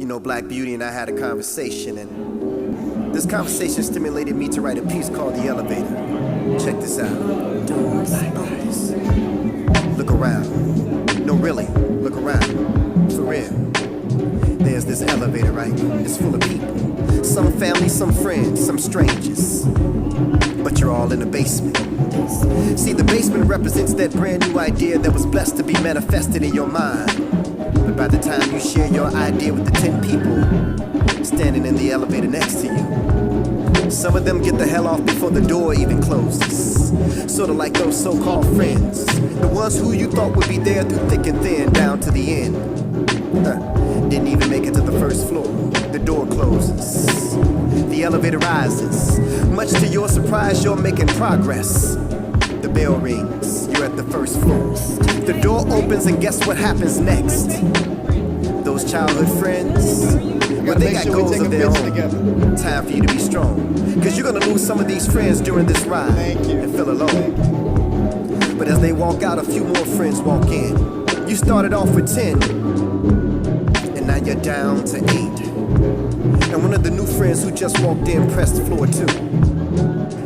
know, Black Beauty and I had a conversation, and this conversation stimulated me to write a piece called The Elevator. Check this out. Doors, eyes. Look around. No, really, look around. For real. There's this elevator, right? It's full of people. Some family, some friends, some strangers. But you're all in the basement. See, the basement represents that brand new idea that was blessed to be manifested in your mind. But by the time you share your idea with the 10 people standing in the elevator next to you, some of them get the hell off before the door even closes. Sort of like those so-called friends, the ones who you thought would be there through thick and thin down to the end. Didn't even make it to the first floor. The door closes. The elevator rises. Much to your surprise, you're making progress. The bell rings. You're at the first floor. The door opens, and guess what happens next? Those childhood friends, well, they got goals of their own. Time for you to be strong, because you're gonna lose some of these friends during this ride and feel alone. But as they walk out, a few more friends walk in. You started off with 10, and now you're down to 8. And one of the new friends who just walked in pressed floor 2.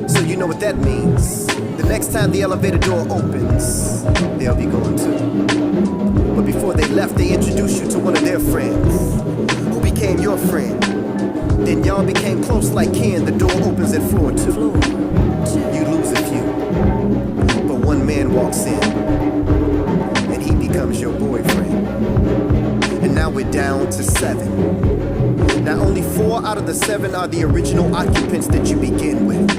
So you know what that means. The next time the elevator door opens, they'll be going too. But before they left, they introduced you to one of their friends, who became your friend. Then y'all became close like kin. The door opens at floor 2. You lose a few, but one man walks in, and he becomes your boyfriend. And now we're down to 7. Now only 4 out of the 7 are the original occupants that you begin with.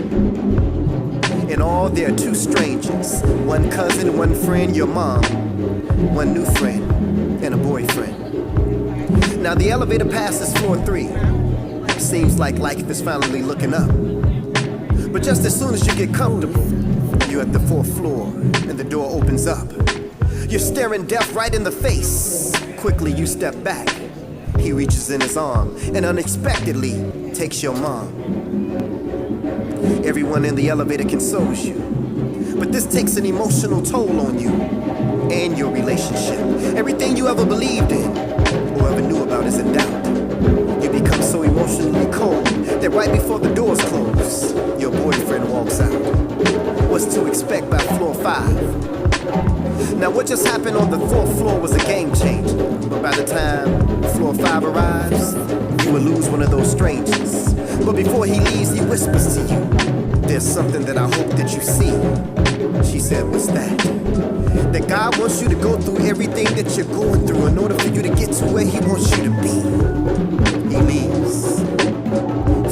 In all, there are 2 strangers, 1 cousin, 1 friend, your mom, 1 new friend, and a boyfriend. Now the elevator passes floor 3. Seems like life is finally looking up. But just as soon as you get comfortable, you're at the 4th floor, and the door opens up. You're staring death right in the face. Quickly you step back. He reaches in his arm and unexpectedly takes your mom. Everyone in the elevator consoles you, but this takes an emotional toll on you and your relationship. Everything you ever believed in or ever knew about is in doubt. You become so emotionally cold that right before the doors close, your boyfriend walks out. What's to expect by floor 5? Now what just happened on the 4th floor was a game changer. But by the time floor 5 arrives, you will lose one of those strangers. But before he leaves, he whispers to you, "There's something that I hope that you see." She said, "What's that?" That God wants you to go through everything that you're going through in order for you to get to where he wants you to be. He leaves.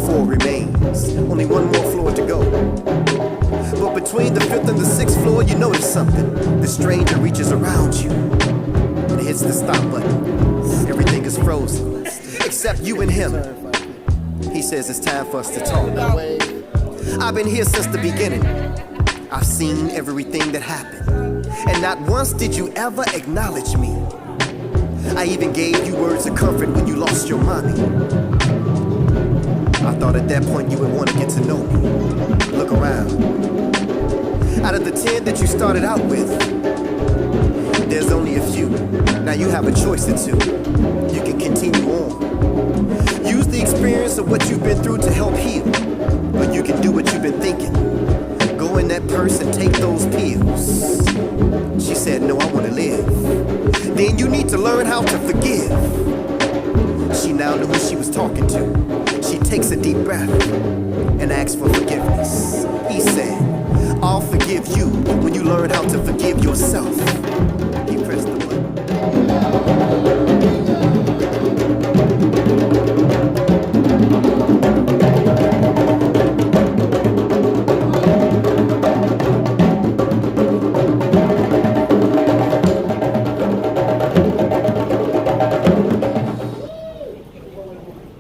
4 remains. Only 1 more floor to go. But between the 5th and the 6th floor, you notice something. The stranger reaches around you and hits the stop button. Everything is frozen, except you and him. He says it's time for us to talk. I've been here since the beginning. I've seen everything that happened, and not once did you ever acknowledge me. I even gave you words of comfort when you lost your mommy. I thought at that point you would want to get to know me. Look around. Out of the 10 that you started out with, there's only a few. Now you have a choice or 2. You can continue on. Use the experience of what you've been through to help heal. Or you can do what you've been thinking. Go in that purse and take those pills. She said, "No, I want to live." Then you need to learn how to forgive. She now knew who she was talking to. She takes a deep breath and asks for forgiveness. He said, "I'll forgive you when you learn how to forgive yourself." He pressed the button.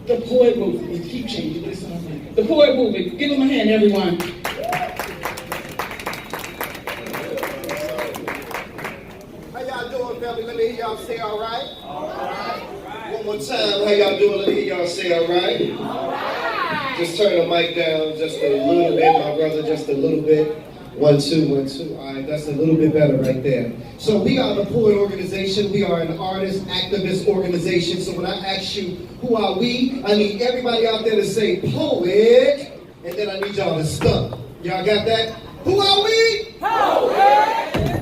The P.O.E.T movement. Keep changing this on me. The P.O.E.T movement. Give them a hand, everyone. How y'all doing, family? Let me hear y'all say all right. All right. One more time. How y'all doing? Let me hear y'all say all right. All right. Just turn the mic down just a little bit, my brother, just a little bit. 1, 2, 1, 2. All right, that's a little bit better right there. So we are the P.O.E.T organization. We are an artist, activist organization. So when I ask you, who are we? I need everybody out there to say P.O.E.T, and then I need y'all to stump. Y'all got that? Who are we? P.O.E.T.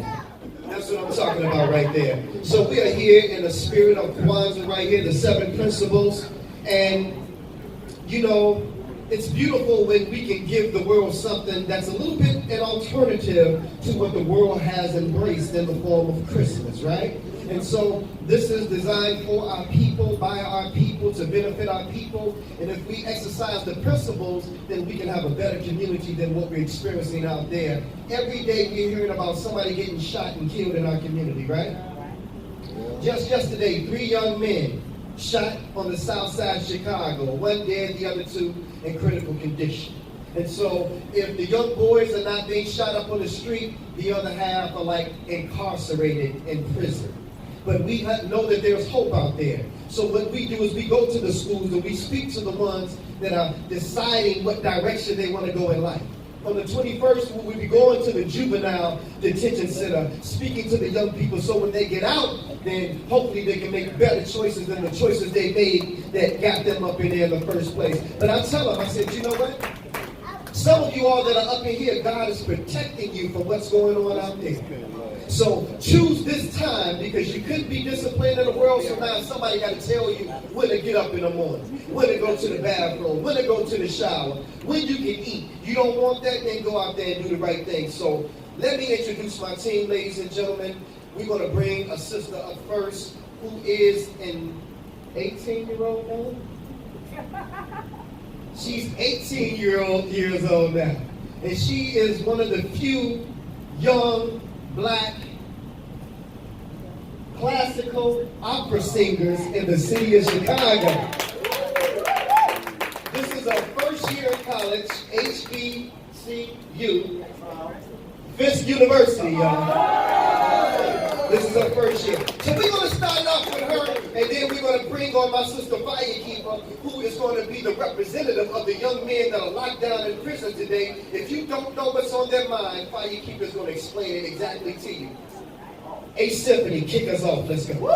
That's what I'm talking about right there. So we are here in the spirit of Kwanzaa right here, the 7 principles. And, you know, it's beautiful when we can give the world something that's a little bit an alternative to what the world has embraced in the form of Christmas, right? And so this is designed for our people, by our people, to benefit our people. And if we exercise the principles, then we can have a better community than what we're experiencing out there. Every day we're hearing about somebody getting shot and killed in our community, right? Just yesterday, 3 young men shot on the south side of Chicago. 1 dead, the other 2 in critical condition. And so if the young boys are not being shot up on the street, the other half are like incarcerated in prison. But we know that there's hope out there. So what we do is we go to the schools and we speak to the ones that are deciding what direction they want to go in life. On the 21st, we'll be going to the juvenile detention center, speaking to the young people, so when they get out, then hopefully they can make better choices than the choices they made that got them up in there in the first place. But I tell them, I said, you know what? Some of you all that are up in here, God is protecting you from what's going on out there. So choose this time, because you couldn't be disciplined in the world, so now somebody got to tell you when to get up in the morning, when to go to the bathroom, when to go to the shower, when you can eat. You don't want that, then go out there and do the right thing. So let me introduce my team, ladies and gentlemen. We're going to bring a sister up first who is an 18-year-old now. She's 18 years old now. And she is one of the few young Black classical opera singers in the city of Chicago. This is her first year in college, HBCU, Fisk University, y'all. This is her first year. So we're going to start off with her, and then we're going to bring on my sister Firekeeper, who is going to be the representative of the young men that are locked down in prison today. If you don't know what's on their mind, Firekeeper is going to explain it exactly to you. A Symphony, kick us off. Let's go.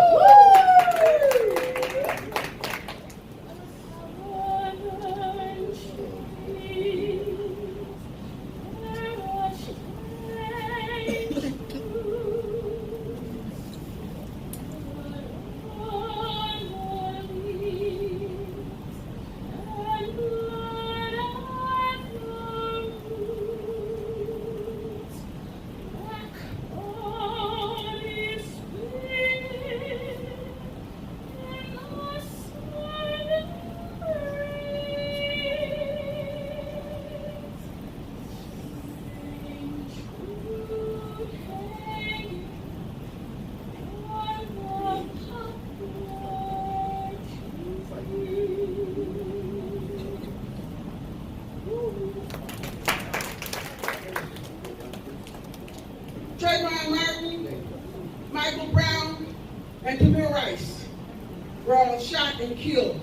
Shot and killed.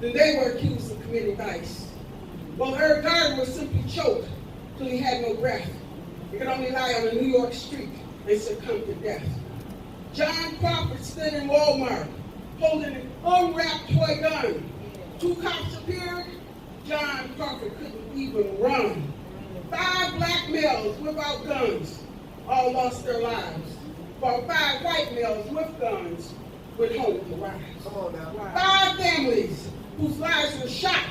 Then they were accused of committing vice. Well, Eric Garner was simply choked till he had no breath. He could only lie on a New York street and succumb to death. John Crawford stood in Walmart holding an unwrapped toy gun. 2 cops appeared. John Crawford couldn't even run. 5 black males without guns all lost their lives, while 5 white males with guns went home to rise. Come on now. 5 families whose lives were shot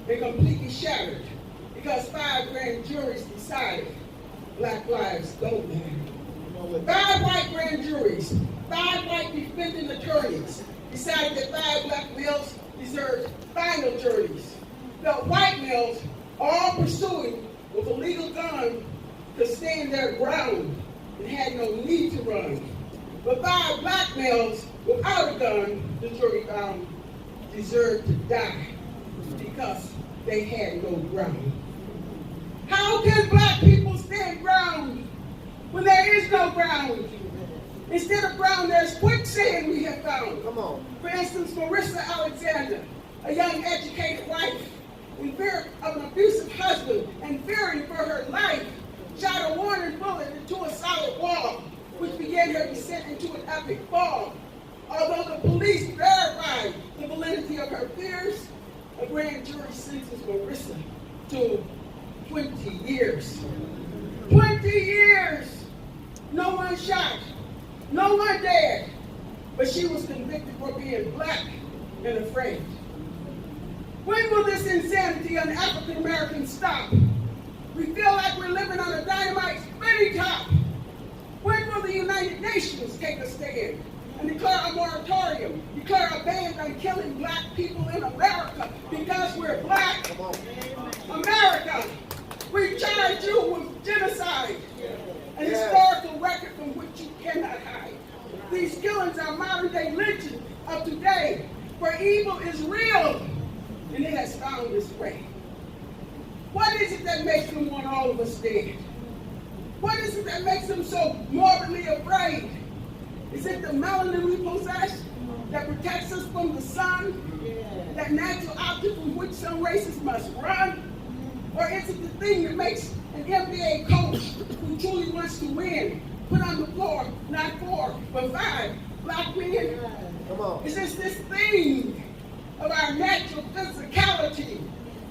and completely shattered because 5 grand juries decided black lives don't matter. 5 white grand juries, 5 white defending attorneys decided that 5 black males deserved final juries. The white males, all pursuing with a legal gun, could stand their ground and had no need to run. But 5 black males without a gun, the jury found, deserved to die because they had no ground. How can black people stand ground when there is no ground? Instead of ground, there's quicksand we have found. Come on. For instance, Marissa Alexander, a young educated wife, in fear of an abusive husband and fearing for her life, shot a warning bullet into a solid wall, which began her descent into an epic fall. Although the police verified the validity of her fears, a grand jury sentenced Marissa to 20 years. 20 years! No one shot, no one dead, but she was convicted for being black and afraid. When will this insanity on African Americans stop? We feel like we're living on a dynamite spinning top. When will the United Nations take a stand and declare a moratorium, declare a ban on killing black people in America because we're black? America, we charge you with genocide, an historical record from which you cannot hide. These killings are modern day lynching of today, where evil is real and it has found its way. What is it that makes them want all of us dead? What is it that makes them so morbidly afraid? Is it the melanin we possess that protects us from the sun? That natural object from which some races must run? Or is it the thing that makes an NBA coach who truly wants to win put on the floor not 4 but 5 black men? Come on. Is this thing of our natural physicality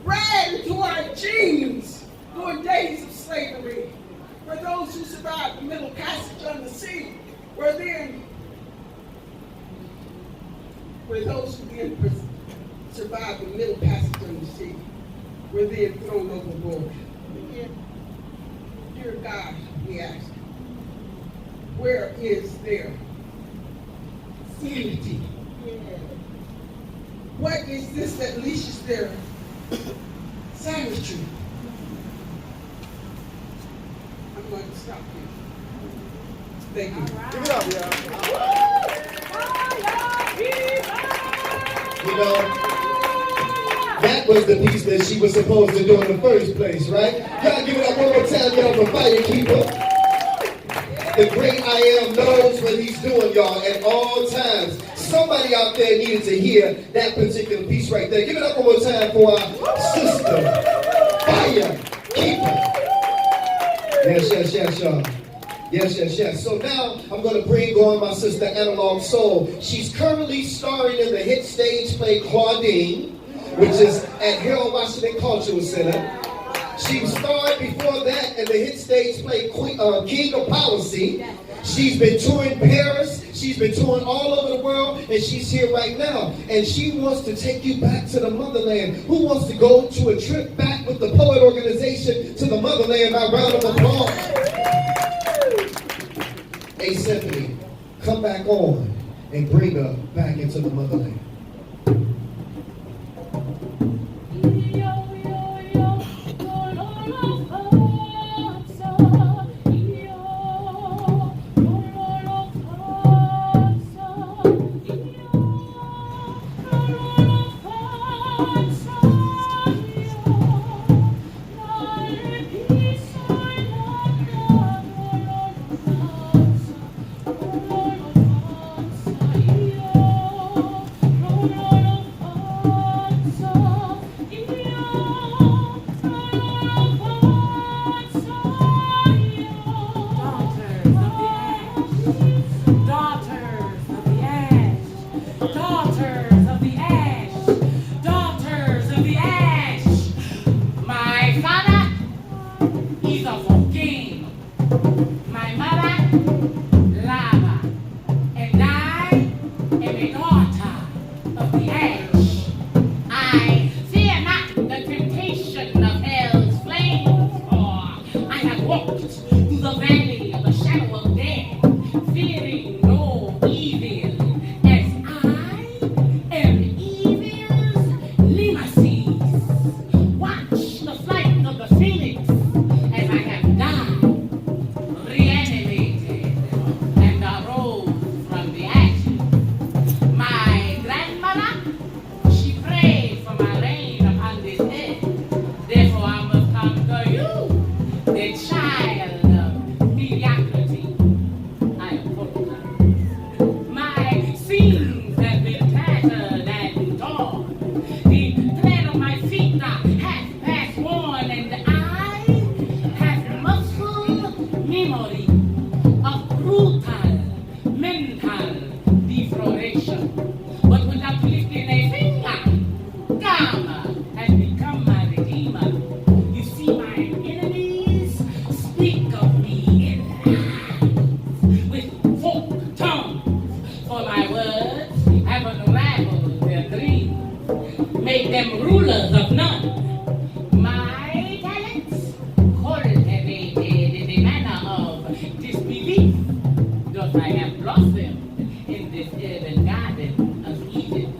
bred into our genes during days of slavery? For those who survived the Middle Passage on the sea, were those who then survived the Middle Passage on the sea, were then thrown overboard. Dear God, we ask, where is their sanity? What is this that leashes their savagery? I'm going to stop here. Thank you. Give it up, y'all. You know, that was the piece that she was supposed to do in the first place, right? Y'all give it up one more time, y'all, for Firekeeper. The great I Am knows what he's doing, y'all, at all times. Somebody out there needed to hear that particular piece right there. Give it up one more time for our sister, Firekeeper. Yes, y'all. Yes. So now I'm going to bring on my sister, Analog Soul. She's currently starring in the hit stage play Claudine, which is at Harold Washington Cultural Center. She starred before that in the hit stage play King of Policy. She's been touring Paris. She's been touring all over the world, and she's here right now. And she wants to take you back to the motherland. Who wants to go to a trip back with the P.O.E.T organization to the motherland? By round of applause. Hey, Symphony, come back on and bring her back into the motherland. made them rulers of none. My talents cultivated the manner of disbelief, thus I have blossomed in this urban garden of Eden.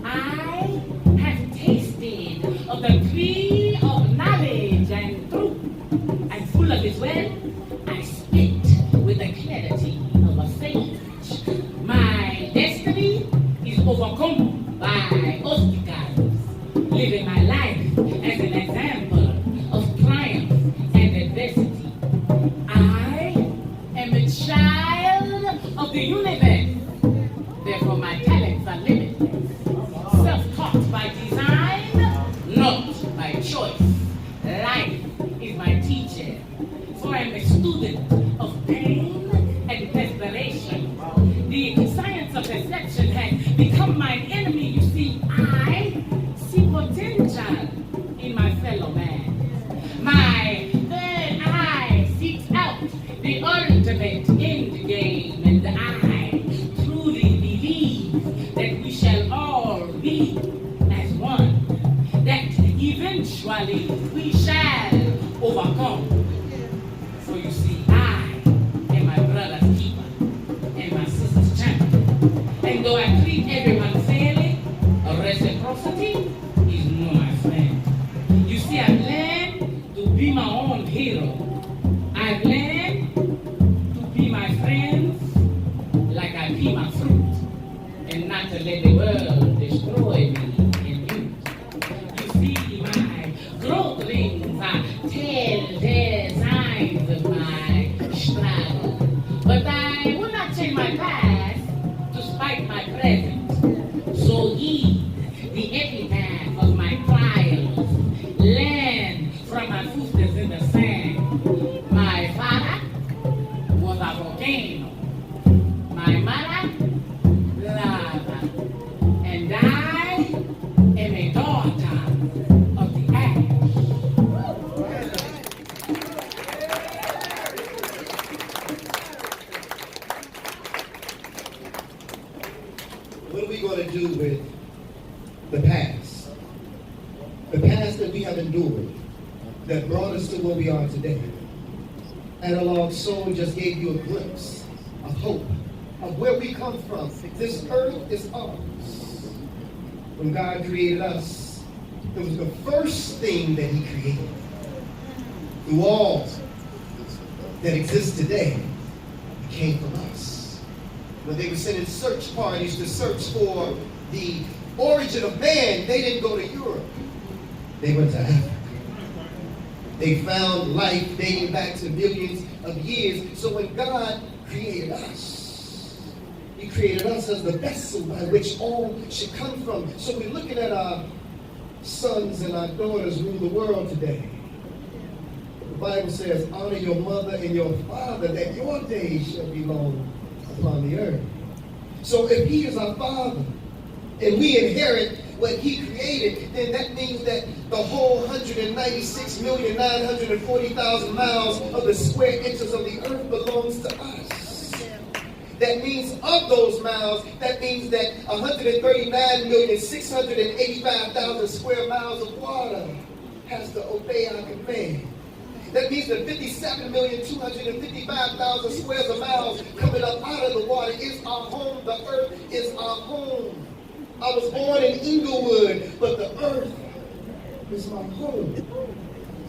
I have tasted of the tree of knowledge and truth, and full of its well, I spit with the clarity of a sage. My destiny is overcome by obstacles, living my life as an example of triumph and adversity. I am a child of the universe, therefore my talents are limitless, self-taught by design, not by choice. Life is my teacher, for I'm a student of pain and desperation. The science of perception has become my enemy. You see, I see potential in my fellow man. My third eye seeks out the ultimate end game, and I truly believe that we shall all be as one, that eventually we shall overcome. So you see, I am my brother's keeper and my sister's champion. And though I treat everyone fairly, reciprocity is not my friend. You see, I've learned to be my own hero. I've learned to be my friends like I be my fruit, and not to let the world destroy me and you. You see, my growth rings are telltale signs of my struggle. But I will not change my past to spite my present. So heed the epitaph of my trials. Learn from my footsteps in the sand. My father was a volcano. My mother, lava. And I am a daughter of the ash. What are we going to do with the past? The past that we have endured, that brought us to where we are today. Analog Soul just gave you a glimpse of hope, of where we come from. This earth is ours. When God created us, it was the first thing that He created. Through all that exists today, it came from us. When they were sending search parties to search for the origin of man, they didn't go to Europe. They went to Africa. They found life dating back to millions of years. So when God created us, He created us as the vessel by which all should come from. So we're looking at our sons and our daughters rule the world today. The Bible says, honor your mother and your father, that your days shall be long upon the earth. So if He is our Father, and we inherit what He created, then that means that the whole 196,940,000 miles of the square inches of the earth belongs to us. That means of those miles, that means that 139,685,000 square miles of water has to obey our command. That means that 57,255,000 squares of miles coming up out of the water is our home. The earth is our home. I was born in Inglewood, but the earth is my home.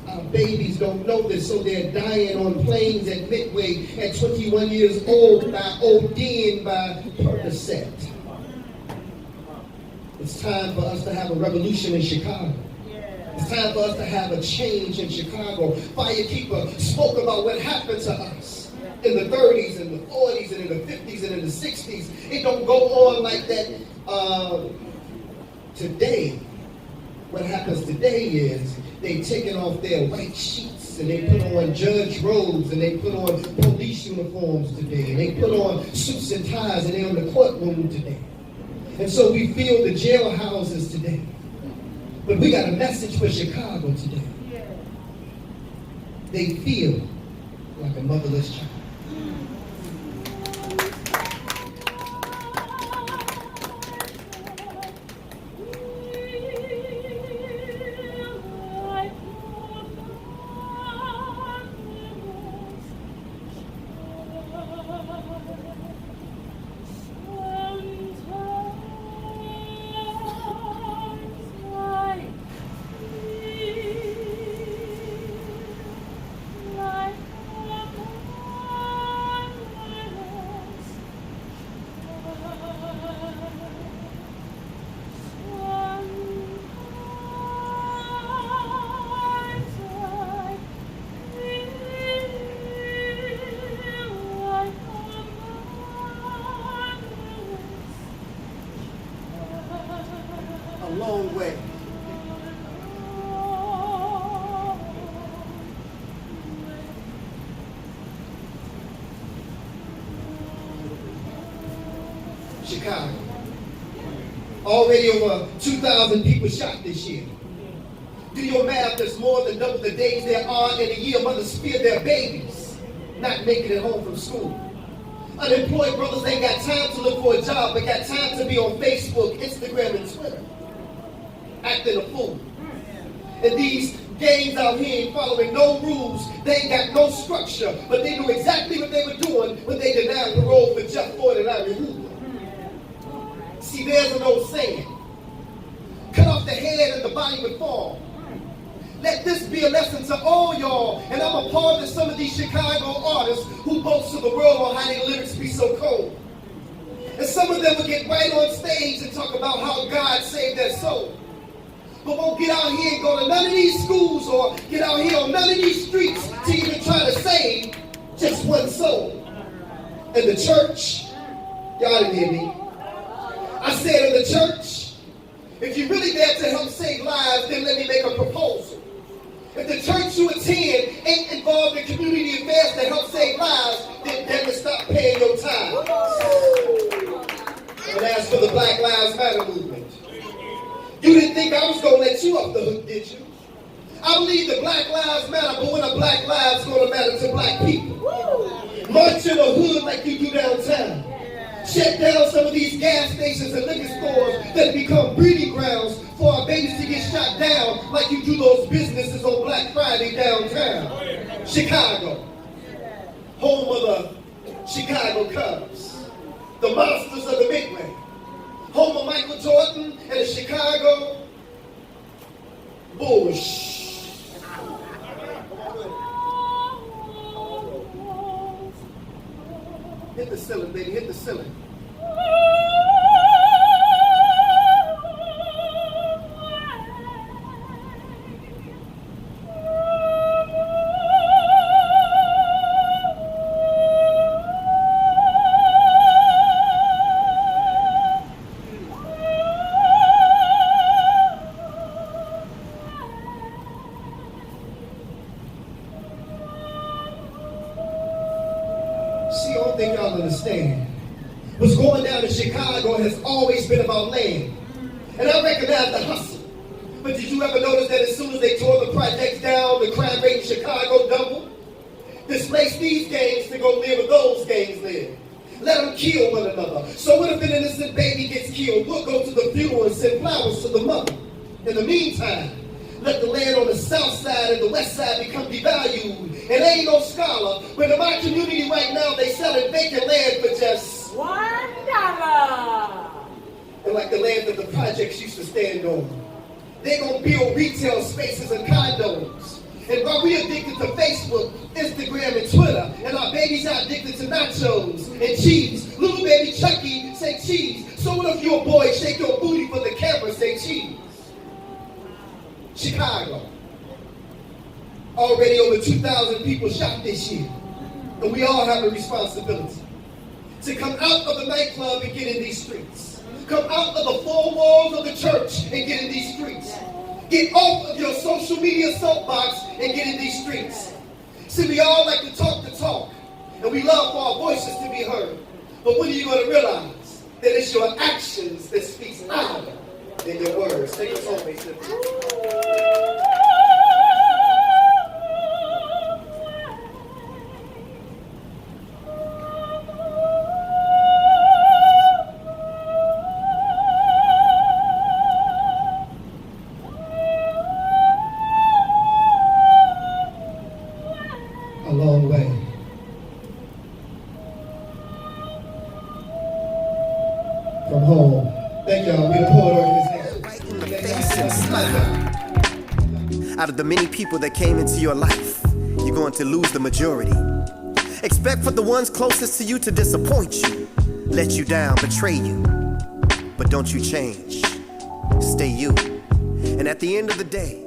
Our babies don't know this, so they're dying on planes at Midway at 21 years old by ODing by Percocet. It's time for us to have a revolution in Chicago. It's time for us to have a change in Chicago. Firekeeper spoke about what happened to us in the 30s and the 40s and in the 50s and in the 60s. It don't go on like that today. What happens today is they've taken off their white sheets and they put on judge robes and they put on police uniforms today. And they put on suits and ties and they're in the courtroom today. And so we feel the jailhouses today. But we got a message for Chicago today. They feel like a motherless child. a long way. Chicago. Already over 2,000 people shot this year. Do your math, there's more than double the days there are in a year mothers fear their babies not making it home from school. Unemployed brothers ain't got time to look for a job, but got time to be on Facebook, Instagram, and Twitter, acting a fool. And these gangs out here ain't following no rules, they ain't got no structure, but they knew exactly what they were doing when they denied parole for Jeff Floyd and Larry Hoover. See, there's an old saying, cut off the head and the body would fall. Let this be a lesson to all y'all, and I'm a part of some of these Chicago artists who boast to the world on how their lyrics be so cold. And some of them will get right on stage and talk about how God saved their soul, but won't get out here and go to none of these schools or get out here on none of these streets to even try to save just one soul. And the church, y'all didn't hear me. I said in the church, if you're really there to help save lives, then let me make a proposal. If the church you attend ain't involved in community affairs to help save lives, then damn it, stop paying your time. And as for the Black Lives Matter movement, you didn't think I was going to let you off the hook, did you? I believe that Black Lives Matter, but when a black lives going to matter to black people. March in the hood like you do downtown. Shut down some of these gas stations and liquor stores that become breeding grounds for our babies to get shot down like you do those businesses on Black Friday downtown. Chicago, home of the Chicago Cubs, the monsters of the Midway, home of Michael Jordan and the Chicago Bulls. Hit the ceiling, baby, hit the ceiling. See, I don't think y'all understand. What's going down in Chicago has always been about land. And I recognize the hustle. But did you ever notice that as soon as they tore the projects down, the crime rate in Chicago doubled? Displaced these gangs to go live where those gangs live. Let them kill one another. So what if an innocent baby gets killed? We'll go to the funeral and send flowers to the mother. In the meantime, let the land on the south side and the west side become devalued. And they ain't no scholar, but in my community right now, they selling vacant land for just $1. And like the land that the projects used to stand on. They gonna build retail spaces and condos. And while we addicted to Facebook, Instagram, and Twitter, and our babies are addicted to nachos and cheese, little baby Chucky say cheese. So what if your boy shake your booty for the camera, say cheese? Chicago. Already over 2,000 people shot this year. And we all have a responsibility to come out of the nightclub and get in these streets. Come out of the four walls of the church and get in these streets. Get off of your social media soapbox and get in these streets. See, we all like to talk, and we love for our voices to be heard. But when are you going to realize that it's your actions that speaks louder than your words? Take us home, Mason. A long way. From home. Thank y'all. We the P.O.E.T organization. Right in the face and slap. Out of the many people that came into your life, you're going to lose the majority. Expect for the ones closest to you to disappoint you, let you down, betray you. But don't you change. Stay you. And at the end of the day,